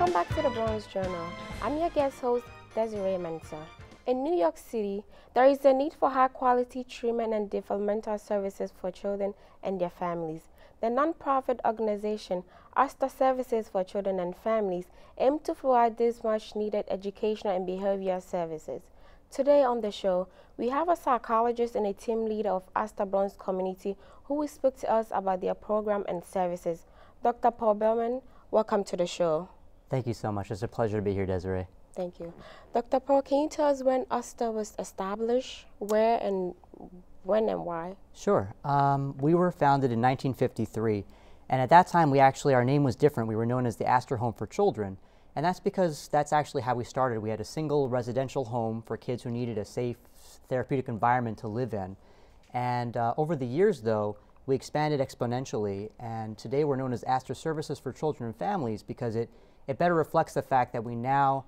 Welcome back to the BRONX Journal. I'm your guest host, Desiree Mensah. In New York City, there is a need for high-quality treatment and developmental services for children and their families. The nonprofit organization, Astor Services for Children and Families, aims to provide these much-needed educational and behavioral services. Today on the show, we have a psychologist and a team leader of Astor BRONX community who will speak to us about their program and services. Dr. Paul Bellman, welcome to the show. Thank you so much. It's a pleasure to be here, Desiree. Thank you. Dr. Paul, can you tell us when Astor was established, where and when and why? Sure. We were founded in 1953, and at that time, our name was different. We were known as the Astor Home for Children, and that's because that's actually how we started. We had a single residential home for kids who needed a safe, therapeutic environment to live in. And over the years, though, we expanded exponentially, and today we're known as Astor Services for Children and Families because it better reflects the fact that we now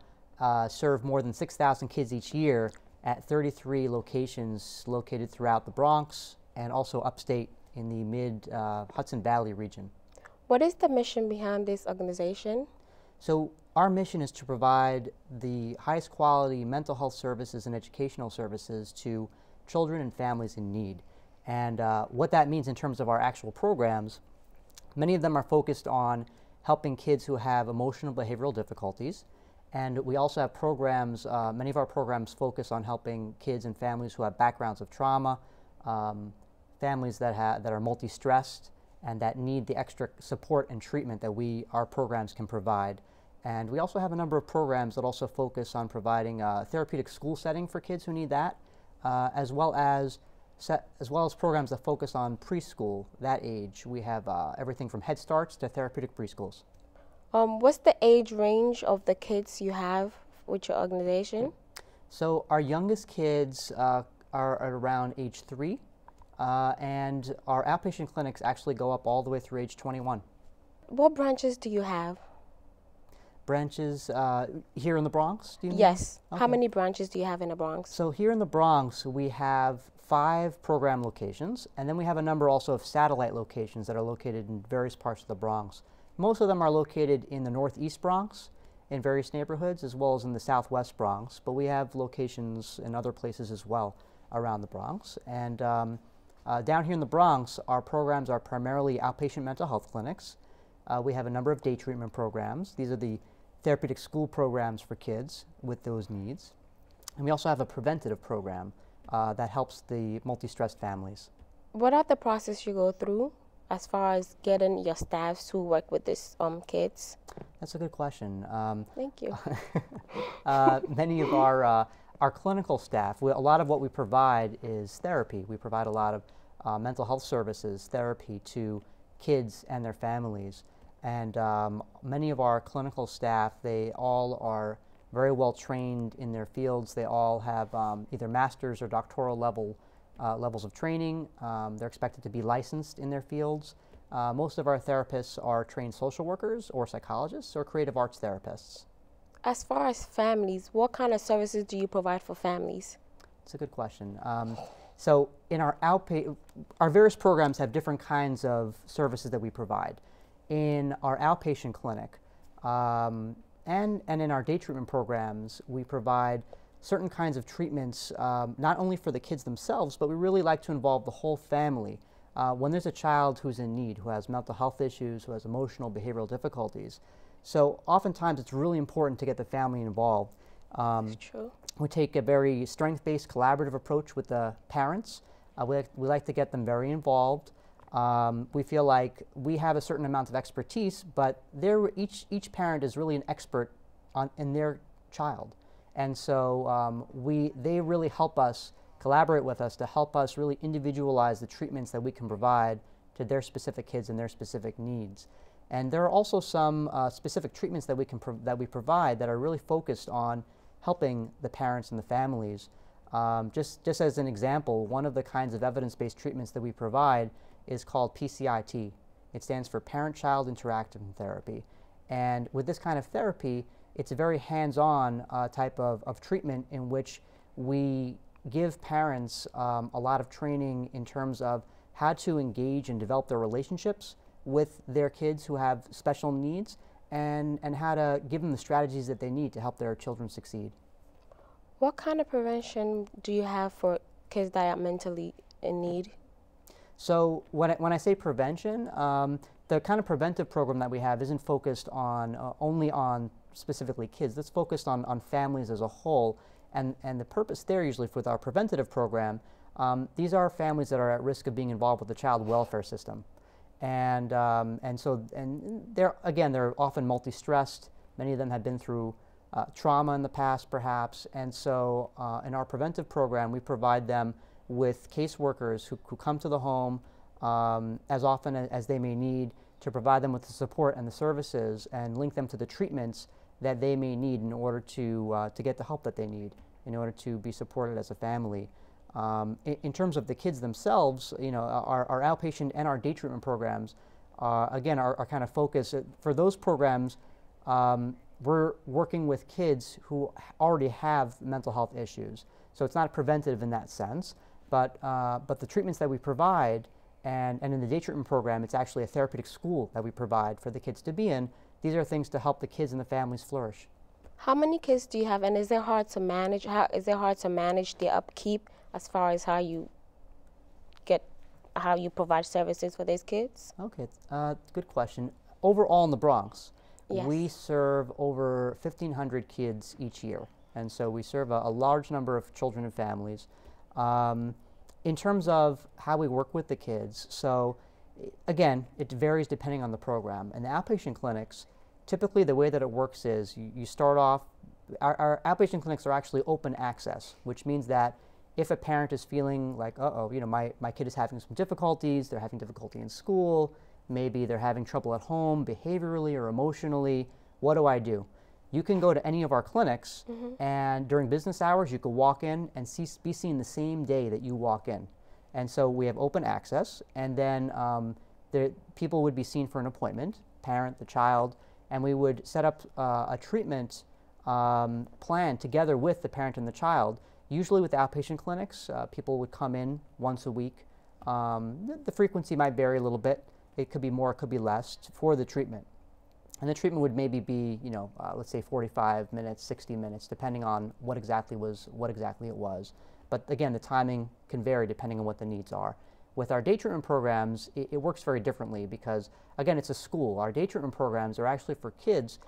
serve more than 6,000 kids each year at 33 locations located throughout the Bronx and also upstate in the mid-Hudson Valley region. What is the mission behind this organization? So our mission is to provide the highest quality mental health services and educational services to children and families in need. And what that means in terms of our actual programs, many of them are focused on helping kids who have emotional behavioral difficulties. And we also have programs, many of our programs focus on helping kids and families who have backgrounds of trauma, families that are multi-stressed and that need the extra support and treatment that our programs can provide. And we also have a number of programs that also focus on providing a therapeutic school setting for kids who need that, as well as programs that focus on preschool, that age. We have everything from Head Starts to therapeutic preschools. What's the age range of the kids you have with your organization? So our youngest kids are at around age 3, and our outpatient clinics actually go up all the way through age 21. What branches do you have? Branches here in the Bronx, do you mean? Yes. Okay. How many branches do you have in the Bronx? So here in the Bronx, we have 5 program locations, and then we have a number also of satellite locations that are located in various parts of the Bronx. Most of them are located in the Northeast Bronx, in various neighborhoods, as well as in the Southwest Bronx, but we have locations in other places as well around the Bronx. And down here in the Bronx, our programs are primarily outpatient mental health clinics. We have a number of day treatment programs. These are the therapeutic school programs for kids with those needs. And we also have a preventative program that helps the multi-stressed families. What are the process you go through as far as getting your staffs to work with these kids? That's a good question. Thank you. Many of our clinical staff, a lot of what we provide is therapy. We provide a lot of mental health services, therapy to kids and their families. And many of our clinical staff, they all are very well trained in their fields. They all have either master's or doctoral levels of training. They're expected to be licensed in their fields. Most of our therapists are trained social workers or psychologists or creative arts therapists. As far as families, what kind of services do you provide for families? It's a good question. So in our various programs have different kinds of services that we provide. In our outpatient clinic and in our day treatment programs, we provide certain kinds of treatments, not only for the kids themselves, but we really like to involve the whole family. When there's a child who's in need, who has mental health issues, who has emotional, behavioral difficulties. So oftentimes it's really important to get the family involved. That's true. We take a very strength-based, collaborative approach with the parents. We like to get them very involved. We feel like we have a certain amount of expertise, but each parent is really an expert in their child. And so they really help us, collaborate with us to help us really individualize the treatments that we can provide to their specific kids and their specific needs. And there are also some specific treatments that we provide that are really focused on helping the parents and the families. Just as an example, one of the kinds of evidence-based treatments that we provide is called PSYCHOLOGIST. It stands for Parent-Child Interactive Therapy. And with this kind of therapy, it's a very hands-on type of treatment in which we give parents a lot of training in terms of how to engage and develop their relationships with their kids who have special needs, and how to give them the strategies that they need to help their children succeed. What kind of prevention do you have for kids that are mentally in need? So when I say prevention, the kind of preventive program that we have isn't focused on only on specifically kids. That's focused on families as a whole. And the purpose there usually with our preventative program, these are families that are at risk of being involved with the child welfare system. And they're often multi-stressed. Many of them have been through trauma in the past, perhaps. And so in our preventive program, we provide them with caseworkers who come to the home as often as they may need to provide them with the support and the services and link them to the treatments that they may need in order to get the help that they need in order to be supported as a family. In terms of the kids themselves, our outpatient and our day treatment programs, again, are kind of focused. For those programs, we're working with kids who already have mental health issues. So it's not preventative in that sense, but the treatments that we provide, and in the day treatment program, it's actually a therapeutic school that we provide for the kids to be in. These are things to help the kids and the families flourish. How many kids do you have, and is it hard to manage? Is it hard to manage the upkeep as far as how you provide services for these kids? Okay, good question. Overall in the Bronx, yes, we serve over 1,500 kids each year, and so we serve a large number of children and families. In terms of how we work with the kids, so again, it varies depending on the program. In the outpatient clinics, typically the way that it works is you start off, our outpatient clinics are actually open access, which means that if a parent is feeling like, my kid is having some difficulties, they're having difficulty in school, maybe they're having trouble at home behaviorally or emotionally, what do I do? You can go to any of our clinics, and during business hours, you could walk in and be seen the same day that you walk in. And so we have open access, and then the people would be seen for an appointment, parent, the child, and we would set up a treatment plan together with the parent and the child. Usually with outpatient clinics, people would come in once a week. The frequency might vary a little bit. It could be more, it could be less for the treatment. And the treatment would maybe be, let's say 45 minutes, 60 minutes, depending on what exactly it was. But again, the timing can vary depending on what the needs are. With our day treatment programs, it works very differently because, again, it's a school. Our day treatment programs are actually for kids,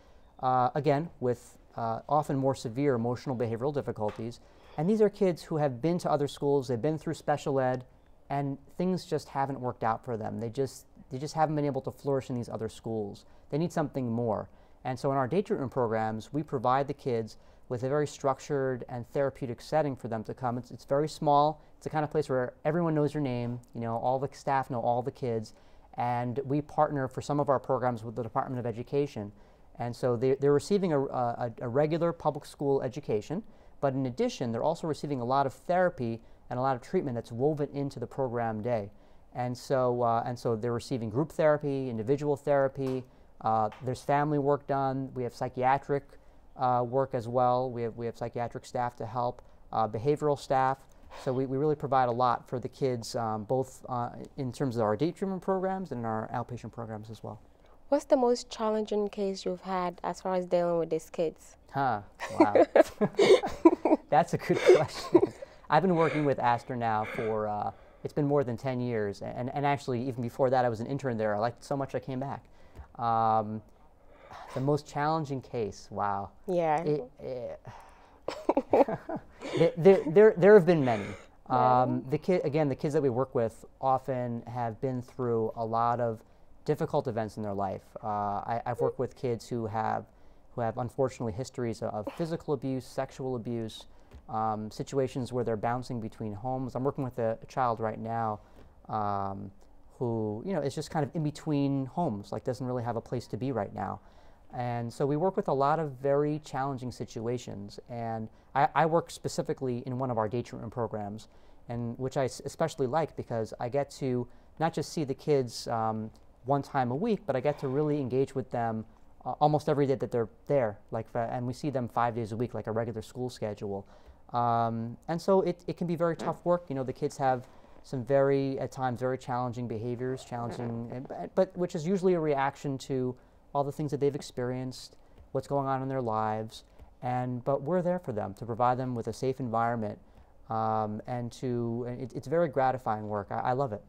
again, with often more severe emotional behavioral difficulties. And these are kids who have been to other schools, they've been through special ed, and things just haven't worked out for them. They just haven't been able to flourish in these other schools. They need something more. And so in our day treatment programs, we provide the kids with a very structured and therapeutic setting for them to come. It's very small. It's the kind of place where everyone knows your name. All the staff know all the kids. And we partner for some of our programs with the Department of Education. And so they're receiving a regular public school education. But in addition, they're also receiving a lot of therapy and a lot of treatment that's woven into the program day. And so they're receiving group therapy, individual therapy. There's family work done. We have psychiatric work as well. We have psychiatric staff to help, behavioral staff. So we really provide a lot for the kids, both in terms of our day treatment programs and our outpatient programs as well. What's the most challenging case you've had as far as dealing with these kids? Wow. That's a good question. I've been working with Astor now for, it's been more than 10 years. And actually, even before that, I was an intern there. I liked it so much I came back. The most challenging case, wow. Yeah. There have been many. Yeah. The kids that we work with often have been through a lot of difficult events in their life. I've worked with kids who have unfortunately histories of physical abuse, sexual abuse, situations where they're bouncing between homes. I'm working with a child right now who is just kind of in between homes, like doesn't really have a place to be right now. And so we work with a lot of very challenging situations. And I work specifically in one of our day treatment programs, and which I especially like because I get to not just see the kids one time a week, but I get to really engage with them almost every day that they're there. And we see them 5 days a week, like a regular school schedule. And so it can be very tough work. The kids have some at times, very challenging behaviors, but which is usually a reaction to all the things that they've experienced, what's going on in their lives, but we're there for them to provide them with a safe environment, it's very gratifying work. I love it.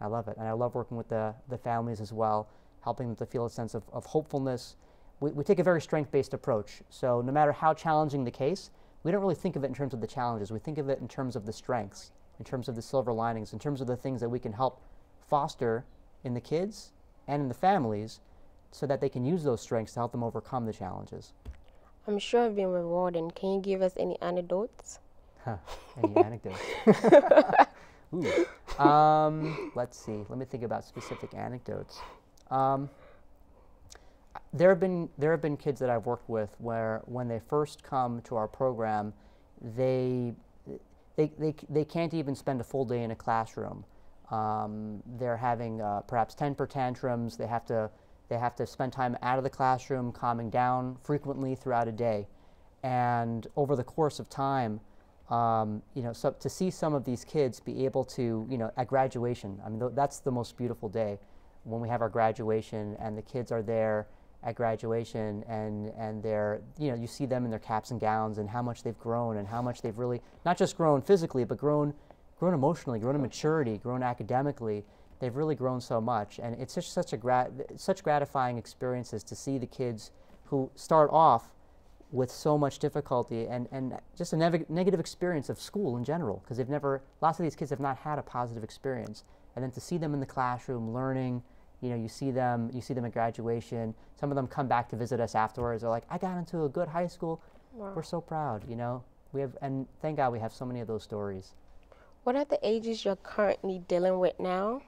I love it, and I love working with the families as well, helping them to feel a sense of hopefulness. We take a very strength-based approach, so no matter how challenging the case, we don't really think of it in terms of the challenges. We think of it in terms of the strengths, in terms of the silver linings, in terms of the things that we can help foster in the kids and in the families so that they can use those strengths to help them overcome the challenges. I'm sure it's been rewarding. Can you give us any anecdotes? Any anecdotes? Ooh. Let's see. Let me think about specific anecdotes. There have been kids that I've worked with where when they first come to our program, they can't even spend a full day in a classroom. They're having perhaps temper tantrums. They have to spend time out of the classroom, calming down frequently throughout a day, and over the course of time, so to see some of these kids be able to, at graduation, I mean, that's the most beautiful day when we have our graduation and the kids are there at graduation and they're, you see them in their caps and gowns and how much they've grown and how much they've really, not just grown physically, but grown emotionally, grown in maturity, grown academically. They've really grown so much, and it's just such gratifying experiences to see the kids who start off with so much difficulty and just a negative experience of school in general, because lots of these kids have not had a positive experience, and then to see them in the classroom learning, you see them at graduation. Some of them come back to visit us afterwards. They're like, I got into a good high school. Wow. We're so proud, and thank God we have so many of those stories. What are the ages you're currently dealing with now?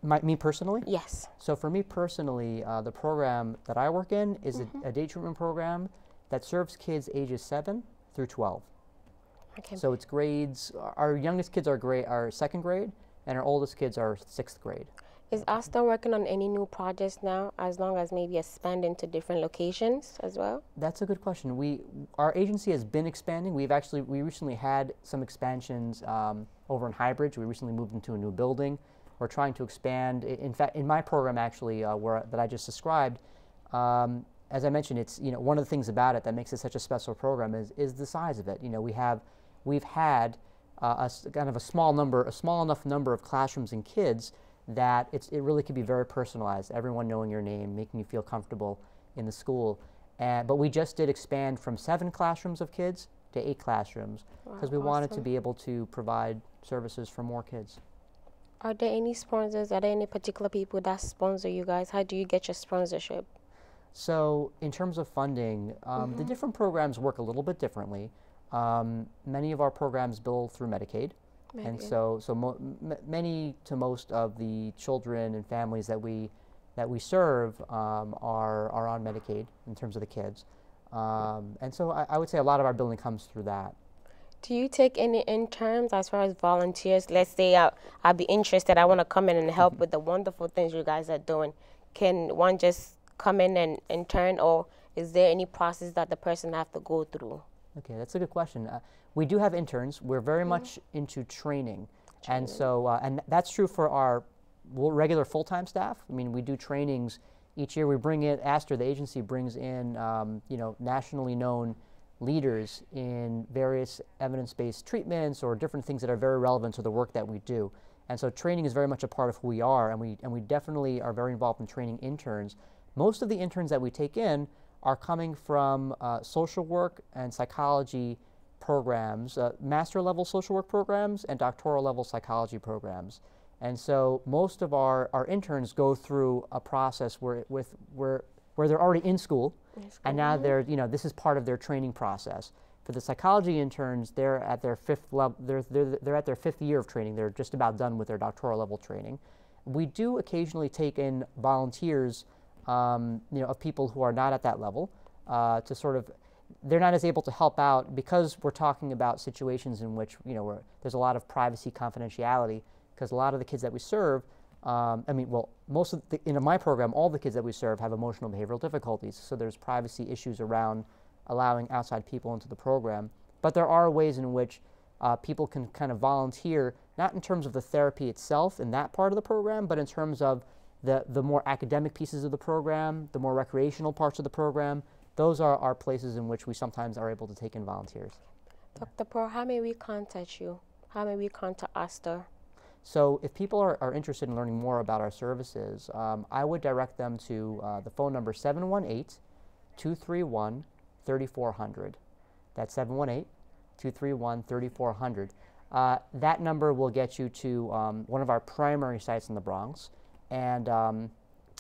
Me personally? Yes. So for me personally, the program that I work in is a day treatment program that serves kids ages 7 through 12. Okay. So it's grades, our youngest kids are second grade, and our oldest kids are 6th grade. Is Astor working on any new projects now, as long as maybe expanding to different locations as well? That's a good question. Our agency has been expanding. We recently had some expansions over in Highbridge. We recently moved into a new building. We're trying to expand. In fact, in my program actually, that I just described, as I mentioned, it's one of the things about it that makes it such a special program is the size of it. We've had a small enough number of classrooms and kids that it really could be very personalized. Everyone knowing your name, making you feel comfortable in the school. But we just did expand from 7 classrooms of kids to 8 classrooms because we wanted to be able to provide services for more kids. Are there any sponsors? Are there any particular people that sponsor you guys? How do you get your sponsorship? So in terms of funding, the different programs work a little bit differently. Many of our programs bill through Medicaid. And so many to most of the children and families that we serve are on Medicaid in terms of the kids. And so I would say a lot of our billing comes through that. Do you take any interns as far as volunteers? Let's say I'd be interested, I want to come in and help with the wonderful things you guys are doing. Can one just come in and intern, or is there any process that the person have to go through? Okay, that's a good question. We do have interns. We're very much into training. And so, and that's true for our regular full-time staff. I mean, we do trainings each year. We bring in, Astor, the agency brings in, nationally known leaders in various evidence-based treatments or different things that are very relevant to the work that we do. And so training is very much a part of who we are, and we definitely are very involved in training interns. Most of the interns that we take in are coming from social work and psychology programs, master level social work programs and doctoral level psychology programs. And so most of our interns go through a process where they're already in school, and now this is part of their training process. For the psychology interns, they're at their 5th level. They're at their 5th year of training. They're just about done with their doctoral level training. We do occasionally take in volunteers, of people who are not at that level, to sort of, they're not as able to help out because we're talking about situations in which there's a lot of privacy confidentiality, because a lot of the kids that we serve, most of in my program, all the kids that we serve have emotional behavioral difficulties, so there's privacy issues around allowing outside people into the program. But there are ways in which people can kind of volunteer, not in terms of the therapy itself in that part of the program, but in terms of The more academic pieces of the program, the more recreational parts of the program, those are places in which we sometimes are able to take in volunteers. Dr. Pearl, how may we contact you? How may we contact Astor? So if people are interested in learning more about our services, I would direct them to the phone number 718-231-3400. That's 718-231-3400. That number will get you to one of our primary sites in the Bronx. And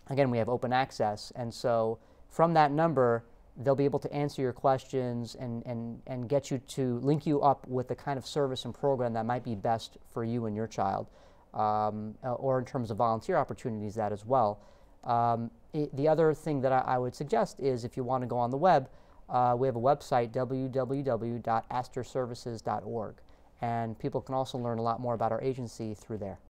again, we have open access. And so from that number, they'll be able to answer your questions and get you to link you up with the kind of service and program that might be best for you and your child, or in terms of volunteer opportunities, that as well. The other thing that I would suggest is if you want to go on the web, we have a website, www.astorservices.org, and people can also learn a lot more about our agency through there.